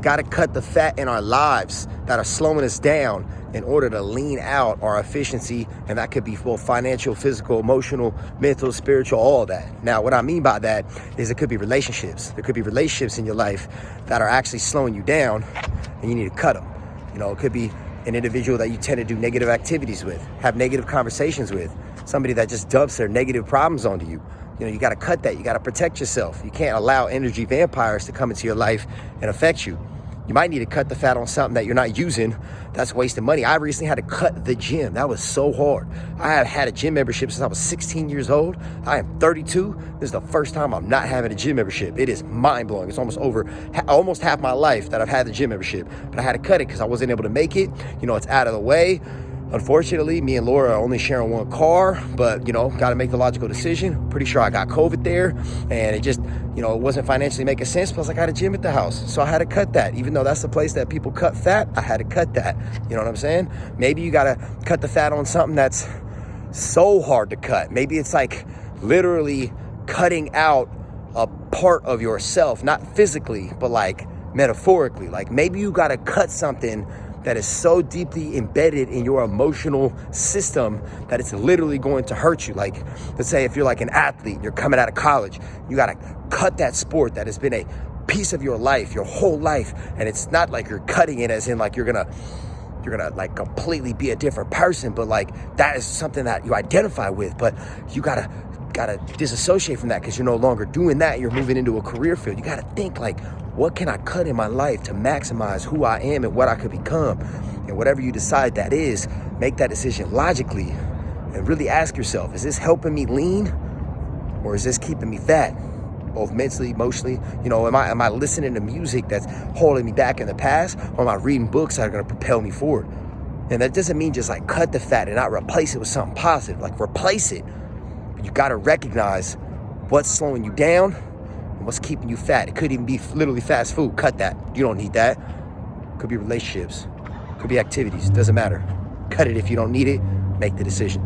got to cut the fat in our lives that are slowing us down in order to lean out our efficiency. And that could be both financial, physical, emotional, mental, spiritual, all of that. Now, what I mean by that is it could be relationships. There could be relationships in your life that are actually slowing you down and you need to cut them. You know, it could be an individual that you tend to do negative activities with, have negative conversations with, somebody that just dumps their negative problems onto you. You know, you got to cut that. You got to protect yourself. You can't allow energy vampires to come into your life and affect you. You might need to cut the fat on something that you're not using. That's wasting money. I recently had to cut the gym. That was so hard. I have had a gym membership since I was 16 years old. I am 32. This is the first time I'm not having a gym membership. It is mind-blowing. It's almost half my life that I've had the gym membership. But I had to cut it because I wasn't able to make it. You know, it's out of the way. Unfortunately, me and Laura are only sharing one car, but, you know, got to make the logical decision. Pretty sure I got COVID there, and it just, you know, it wasn't financially making sense, plus I got a gym at the house. So I had to cut that. Even though that's the place that people cut fat, I had to cut that. You know what I'm saying? Maybe you got to cut the fat on something that's so hard to cut. Maybe it's like literally cutting out a part of yourself, not physically, but like metaphorically. Like maybe you got to cut something that is so deeply embedded in your emotional system that it's literally going to hurt you. Like, let's say if you're like an athlete, you're coming out of college, you gotta cut that sport that has been a piece of your life, your whole life. And it's not like you're cutting it as in like you're gonna like completely be a different person, but like that is something that you identify with, but you gotta disassociate from that because you're no longer doing that. You're moving into a career field. You gotta think like, what can I cut in my life to maximize who I am and what I could become? And whatever you decide that is, make that decision logically and really ask yourself, is this helping me lean or is this keeping me fat? Both mentally, emotionally. You know, am I listening to music that's holding me back in the past, or am I reading books that are gonna propel me forward? And that doesn't mean just like cut the fat and not replace it with something positive. Like replace it. But you gotta recognize what's slowing you down and what's keeping you fat. It could even be literally fast food. Cut that. You don't need that. Could be relationships. Could be activities. Doesn't matter. Cut it if you don't need it. Make the decision.